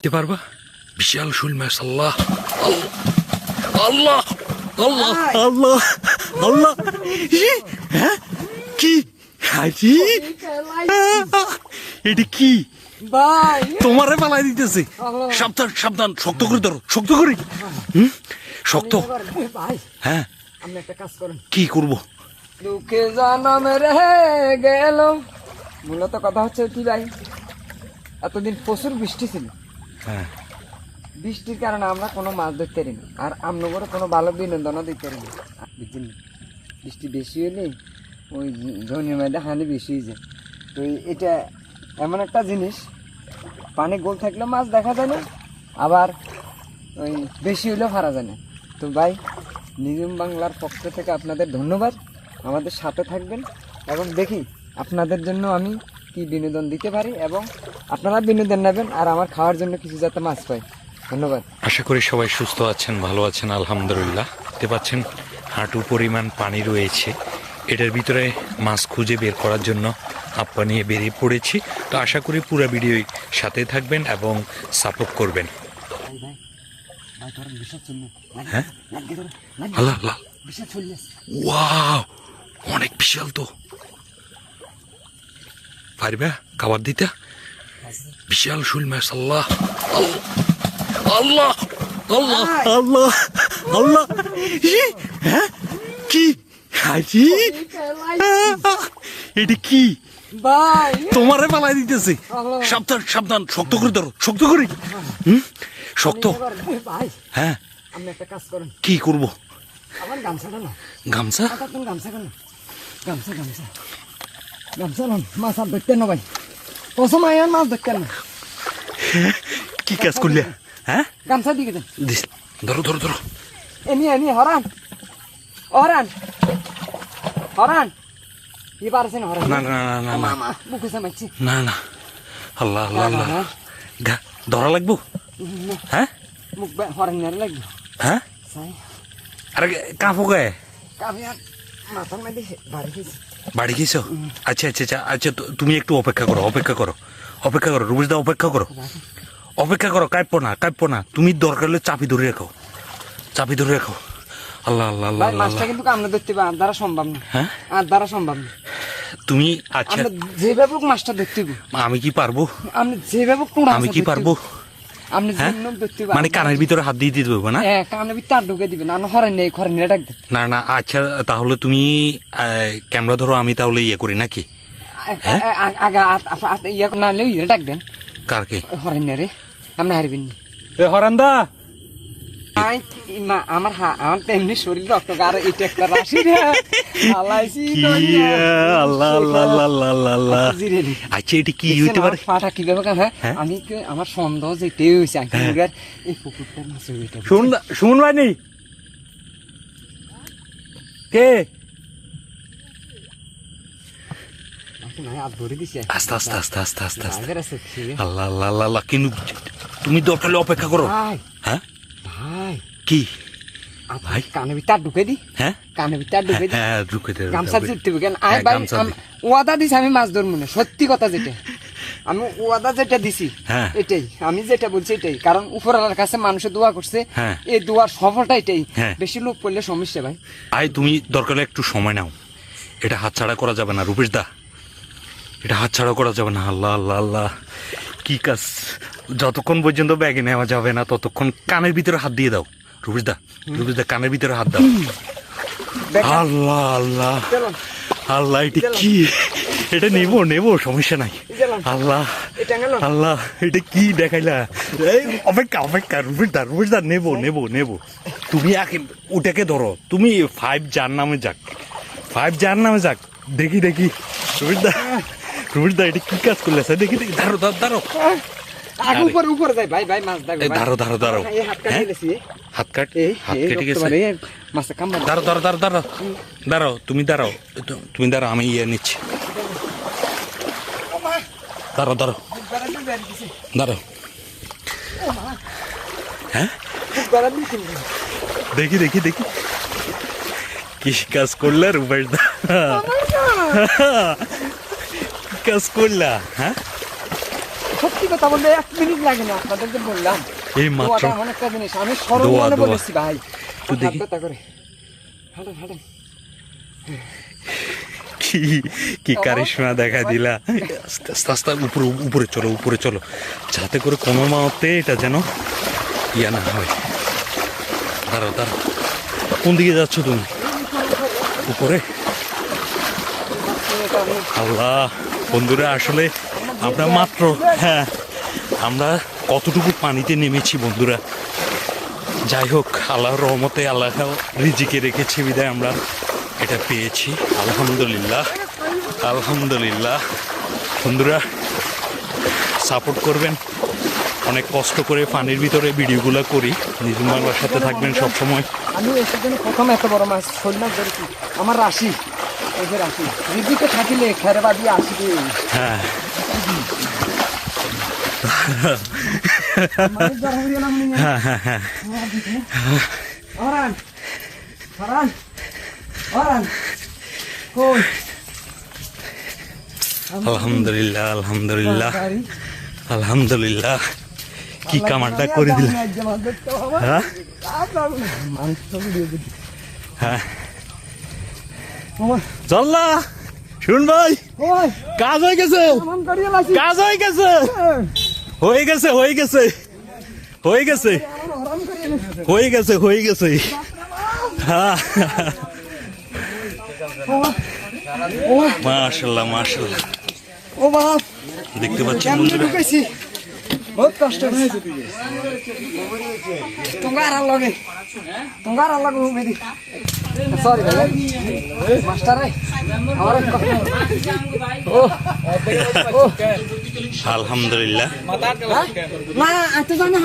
দিতে পারবা? বিশাল শোল মাছ। আল্লাহ আল্লাহ আল্লাহ আল্লাহ আল্লাহ। হ্যাঁ কি হাজি, এটা কি ভাই? তোমারে পালাই দিতেছে। সাবধান সাবধান, শক্ত করে ধরো, শক্ত করে। শক্ত। ভাই হ্যাঁ আপনি একটা কাজ করেন। কি করব? দুঃখে জানাম রে গেল। মূলত কথা হচ্ছে কি ভাই, এতদিন প্রচুর বৃষ্টি ছিল। হ্যাঁ বৃষ্টির কারণে আমরা কোনো মাছ ধরতে পারি না, আর আমনগরে কোনো ভালো বিনোদনও দিতে পারি না। বুঝছেন, বৃষ্টি বেশি হলে ওই ধনির মধ্যে হানি বেশি হয়ে যায়। তো এটা এমন একটা জিনিস, পানি গোল থাকলেও মাছ দেখা যায় না, আবার ওই বেশি হলেও হারা যায় না। তো ভাই, নিয়ম বাংলার পক্ষ থেকে আপনাদের ধন্যবাদ। আমাদের সাথে থাকবেন এবং দেখি আপনাদের জন্য আমি কি বিনোদন দিতে পারি, এবং আপনারা বিনোদন নেবেন আর আমার খাওয়ার জন্য কিছু যাতে মাছ পাই। ধন্যবাদ। আশা করি সবাই সুস্থ আছেন, ভালো আছেন, আলহামদুলিল্লাহ। দেখতে পাচ্ছেন হাঁটু পরিমাণ পানি রয়েছে, এটার ভিতরে মাছ খুঁজে বের করার জন্য আপ্পা নিয়ে বেরিয়ে পড়েছি। তো আশা করি পুরো ভিডিও সাথে থাকবেন এবং সাপোর্ট করবেন। হ্যাঁ আল্লাহ আল্লাহ, ওয়াও অনেক বিশাল তো। পারবে খাবার দিতে? বিশাল শোল মাছ। আল্লাহ আল্লাহ আল্লাহ আল্লাহ আল্লাহ। হ্যাঁ কি হাজি, এটা কি ভাই? তোমারে পালাই দিতেছে। সাবধান সাবধান, শক্ত করে ধরো, শক্ত করে। শক্ত। ভাই হ্যাঁ আপনি একটা কাজ করেন। কি করব? আমার গামছাটা না। গামছা? গামছা কেন? গামছা গামছা গামছা না, মাছ আর ধরতেন না ভাই। প্রথম আয়ার মাছ ধরতেন না। কি কাজ করলে? হ্যাঁ গামছা দিকে দেন। ধরো ধরো ধরো। এনি এনি হরান হরান হরান, কি পারছেন হরান? না না না না না মামা বুকে সামাচ্ছি। না না। আল্লাহ আল্লাহ আল্লাহ। ধরা লাগবো? হ্যাঁ মুখ হরান নেড়ে লাগবে। হ্যাঁ সাই আরে কাঁপো গে। আমি আর মাথার মধ্যে বাড়ি গেছি। বাড়ি গেছো? আচ্ছা আচ্ছা আচ্ছা আচ্ছা, তুমি একটু অপেক্ষা করো, অপেক্ষা করো, অপেক্ষা করো রুবেশ দা, অপেক্ষা করো, অপেক্ষা করো। কাঁপো না, কাঁপো না। তুমি দরকার হলে চাপি ধরে রাখো, চাপি ধরে রাখো। আল্লাহ আল্লাহ আল্লাহ ভাই মাছটা কিন্তু আমরা ধরতে পারি, আর দ্বারা সম্ভব না। হ্যাঁ আর দ্বারা সম্ভব না। তুমি আচ্ছা, আমরা যেভাবে হোক মাছটা ধরতে হবে। আমি কি পারবো? আপনি যেভাবে হোক কোঁড়া আমি মাছটা কি ধরতে পারবো? হবে। আপনি হ্যাঁ যেমন ধরতে মানে কানের ভিতরে হাত দিয়ে দিতে হবে না? হ্যাঁ, কানের ভিতরে তার ঢুকে দিবেন। আর হরেন নেই, হরেন নেই ডাক দেন। না না আচ্ছা, তাহলে তুমি ক্যামেরা ধরো, আমি তাহলে ইয়ে করি নাকি? আগে ইয়ে না ইয়ে ডাক দেন। কারকে? হরেন নেই রে, আপনি হারবেন না। এ হরান্দা, আমার আমার তো এমনি শরীর রক্ত, আর এটা একটা রাশি রে। আলাইছি আল্লাহ আল্লাহ আল্লাহ আল্লাহ আল্লাহ। আচ্ছা এটা কি হইতে পারে? ফাটা কিভাবে? হ্যাঁ হ্যাঁ? আমি আমার সন্দেহ যেটাই হয়েছে এই পুকুরটার মাছ ওইটা। শুন ভাইনি কে? হাত ধরে দিছে। আস্তে আস্তে আস্তে আস্তে আস্তে আস্তে। আগের আছে কি? আল্লাহ আল্লাহ আল্লাহ আল্লাহ। কিন্তু তুমি দরকার হলে অপেক্ষা করো। ভাই হ্যাঁ ভাই কি ভাই, কানে ভিতর ঢুকে দি। হ্যাঁ কানে ভিতর ঢুকে দি। হ্যাঁ ঢুকে দে। গামছা দিতে হবে কেন? হ্যাঁ, ভাই গামছা দে। ওয়াদা দিছি আমি মাছ ধরবো না, সত্যি কথা যেটা আমি ওয়াদা যেটা দিছি হ্যাঁ। এটাই, আমি যেটা বলছি এটাই। কারণ উপরওয়ালার কাছে মানুষের দোয়া করছে, হ্যাঁ। এই দোয়ার সফলটা এটাই। হ্যাঁ। বেশি লোক পড়লে সমস্যা ভাই। আই তুমি দরকার হলে একটু সময় নাও, এটা হাতছাড়া করা যাবে না রূপেশ দা, এটা হাতছাড়া করা যাবে না। আল্লাহ আল্লাহ আল্লাহ, কি কাজ! যতক্ষণ পর্যন্ত ব্যাগে নেওয়া যাবে না ততক্ষণ কানের ভিতরে হাত দিয়ে দাও রূপেশ দা, রূপেশ দা কানের ভিতরে হাত দাও। দেখা- আল্লাহ আল্লাহ চলো, আল্লাহ, এটা কি? এটা নেবো নেবো, সমস্যা নাই। গেলাম। আল্লাহ এটা গেল। আল্লাহ, এটা কি দেখাইলা? এই অপেক্ষা অপেক্ষা, রূপেশ দা নেবো নেবো নেবো। তুমি ওটাকে ধরো, তুমি 5 যার নামে যাক, 5 যার নামে যাক। দেখি দেখি রূপেশ দা এটা কি কাজ করলে? দেখি দেখি, দাঁড়ো দাঁড়ো দাঁড়ো। আগে উপরে উপরে যাই ভাই, ভাই মাছ দেখো। দাঁড়ো দাঁড়ো দাঁড়ো। এই হাত কাটে হ্যাঁ? গেছি। হাত কাট, এই হাত এই কেটে রক্ত গেছে। মানে মাছে কামড়। দাঁড়ো দাঁড়ো দাঁড়ো দাঁড়ো দাঁড়াও, তুমি দাঁড়াও, তুমি দাঁড়াও, আমি ইয়ে নিচ্ছি। দাঁড়াও দাঁড়াও দাঁড়াও। হ্যাঁ দেখি দেখি দেখি, কি কাজ করলে রূপেশ দা? কি কাজ করলা? হ্যাঁ সত্যি কথা বললে 1 মিনিট লাগে না, আপনাদেরকে বললাম। এই মাত্র দোয়াটা এমন একটা জিনিস, আমি সরল দোয়া, মনে দোয়া। বলেছি ভাই। তো দেখি। হাত ব্যথা করে। হাঁটেন। কি কারিশমা দেখা দিলা। আস্তে আস্তে আস্তে উপরে চলো যাতে করে কোনো মতে এটা যেন ইয়া না হয়। দাঁড়াও কোন দিকে যাচ্ছ তুমি? উপরে। আল্লাহ বন্ধুরা, আসলে আমরা মাত্র আমরা কতটুকু পানিতে নেমেছি বন্ধুরা। যাই হোক, আল্লাহর রহমতে আল্লাহ রিজিকে রেখেছি বিদায় আমরা এটা পেয়েছি। আলহামদুলিল্লাহ বন্ধুরা, সাপোর্ট করবেন। অনেক কষ্ট করে পানির ভিতরে ভিডিওগুলো করি। নিজুম বাংলার সাথে থাকবেন সবসময়। আমি এসের জন্য প্রথম এত বড় মাছ শোল মাছ ধরেছি। আমার রাশি, এই যে রাশি রিজিকে থাকিলে খেরে বাদি আসবে। হ্যাঁ আলহামদুলিল্লাহ কি কামারটা করে দিল। হ্যাঁ হ্যাঁ চল্লা শুন ভাই, কাজ হয়ে গেছে হ্যাঁ মাশাআল্লাহ ও বাপ, দেখতে পাচ্ছেন বন্ধুরা। বহুত কষ্ট হয়েছে। তোমার আল্লাহ মেদি সরি ভাই মাস্টার আমার আলহামদুলিল্লাহ না এত জানি